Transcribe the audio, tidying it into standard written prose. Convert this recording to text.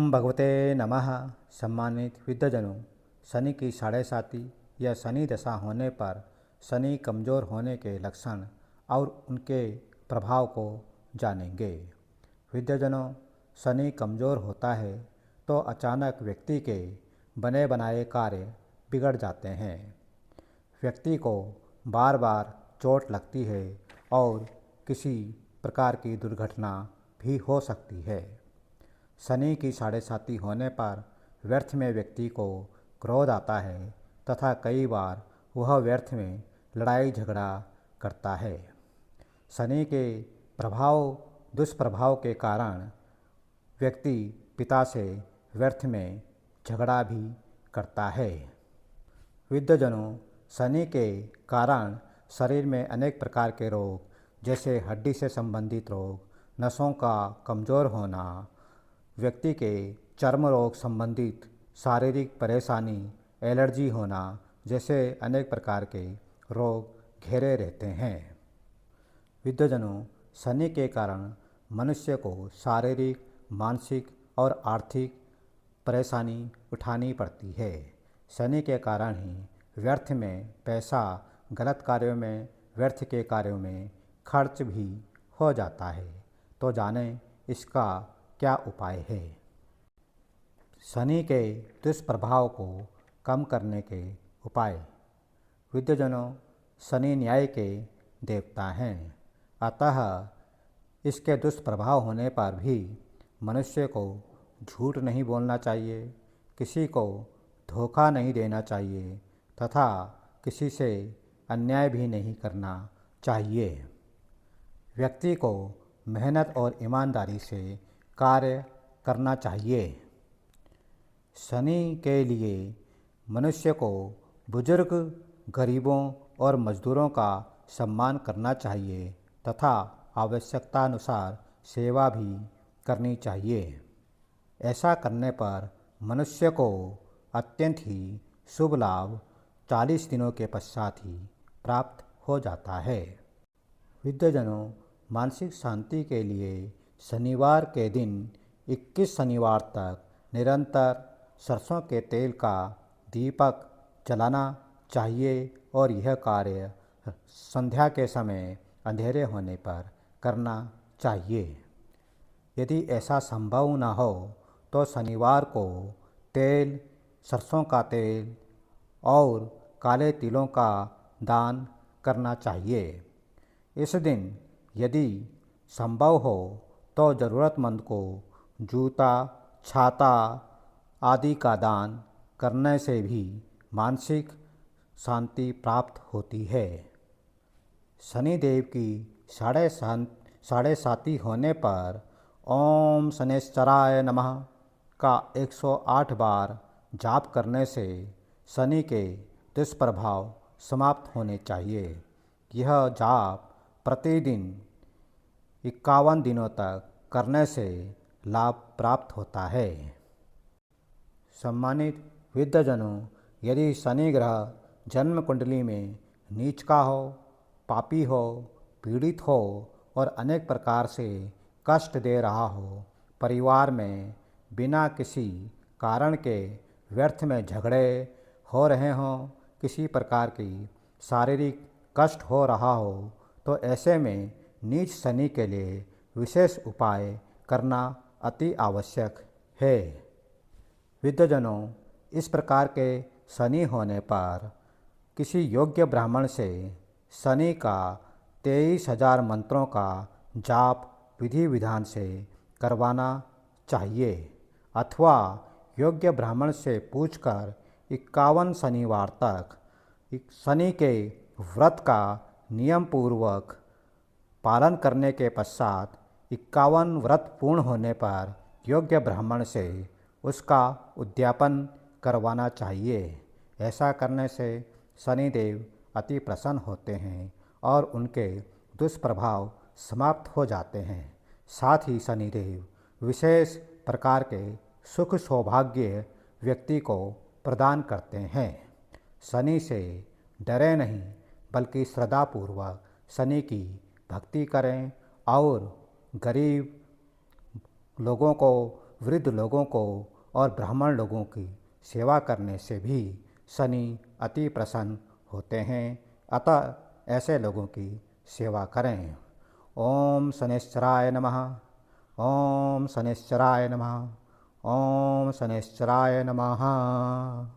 ओम भगवते नमः। सम्मानित विद्वजनों, शनि की साढ़े साती या शनि दशा होने पर शनि कमज़ोर होने के लक्षण और उनके प्रभाव को जानेंगे। विद्वजनों, शनि कमज़ोर होता है तो अचानक व्यक्ति के बने बनाए कार्य बिगड़ जाते हैं। व्यक्ति को बार बार चोट लगती है और किसी प्रकार की दुर्घटना भी हो सकती है। शनि की साढ़े साती होने पर व्यर्थ में व्यक्ति को क्रोध आता है तथा कई बार वह व्यर्थ में लड़ाई झगड़ा करता है। शनि के दुष्प्रभाव के कारण व्यक्ति पिता से व्यर्थ में झगड़ा भी करता है। विद्वजनों, शनि के कारण शरीर में अनेक प्रकार के रोग जैसे हड्डी से संबंधित रोग, नसों का कमज़ोर होना, व्यक्ति के चर्म रोग संबंधित शारीरिक परेशानी, एलर्जी होना जैसे अनेक प्रकार के रोग घेरे रहते हैं। विद्वजनों, शनि के कारण मनुष्य को शारीरिक, मानसिक और आर्थिक परेशानी उठानी पड़ती है। शनि के कारण ही व्यर्थ में पैसा, गलत कार्यों में, व्यर्थ के कार्यों में खर्च भी हो जाता है। तो जानें इसका क्या उपाय है। शनि के दुष्प्रभाव को कम करने के उपाय। विद्वजनों, शनि न्याय के देवता हैं, अतः इसके दुष्प्रभाव होने पर भी मनुष्य को झूठ नहीं बोलना चाहिए, किसी को धोखा नहीं देना चाहिए तथा किसी से अन्याय भी नहीं करना चाहिए। व्यक्ति को मेहनत और ईमानदारी से कार्य करना चाहिए। शनि के लिए मनुष्य को बुजुर्ग, गरीबों और मजदूरों का सम्मान करना चाहिए तथा आवश्यकतानुसार सेवा भी करनी चाहिए। ऐसा करने पर मनुष्य को अत्यंत ही शुभ लाभ 40 दिनों के पश्चात ही प्राप्त हो जाता है। विद्वजनों, मानसिक शांति के लिए शनिवार के दिन 21 शनिवार तक निरंतर सरसों के तेल का दीपक जलाना चाहिए और यह कार्य संध्या के समय अंधेरे होने पर करना चाहिए। यदि ऐसा संभव न हो तो शनिवार को तेल, सरसों का तेल और काले तिलों का दान करना चाहिए। इस दिन यदि संभव हो तो ज़रूरतमंद को जूता, छाता आदि का दान करने से भी मानसिक शांति प्राप्त होती है। शनिदेव की साढ़े साती होने पर ओम शनैश्चराय नमः का 108 बार जाप करने से शनि के दुष्प्रभाव समाप्त होने चाहिए। यह जाप प्रतिदिन 51 दिनों तक करने से लाभ प्राप्त होता है। सम्मानित विद्वजनों, यदि शनि ग्रह जन्म कुंडली में नीच का हो, पापी हो, पीड़ित हो और अनेक प्रकार से कष्ट दे रहा हो, परिवार में बिना किसी कारण के व्यर्थ में झगड़े हो रहे हों, किसी प्रकार की शारीरिक कष्ट हो रहा हो, तो ऐसे में नीच शनि के लिए विशेष उपाय करना अति आवश्यक है। विद्वजनों, इस प्रकार के शनि होने पर किसी योग्य ब्राह्मण से शनि का 23,000 मंत्रों का जाप विधि विधान से करवाना चाहिए अथवा योग्य ब्राह्मण से पूछकर 51 शनिवार तक शनि के व्रत का नियम पूर्वक पालन करने के पश्चात 51 व्रत पूर्ण होने पर योग्य ब्राह्मण से उसका उद्यापन करवाना चाहिए। ऐसा करने से शनिदेव अति प्रसन्न होते हैं और उनके दुष्प्रभाव समाप्त हो जाते हैं। साथ ही शनिदेव विशेष प्रकार के सुख सौभाग्य व्यक्ति को प्रदान करते हैं। शनि से डरे नहीं बल्कि श्रद्धापूर्वक शनि की भक्ति करें और गरीब लोगों को वृद्ध लोगों को और ब्राह्मण लोगों की सेवा करने से भी शनि अति प्रसन्न होते हैं। अतः ऐसे लोगों की सेवा करें। ओम शनैश्चराय नमः। ओम शनैश्चराय नमः। ओम शनैश्चराय नमः।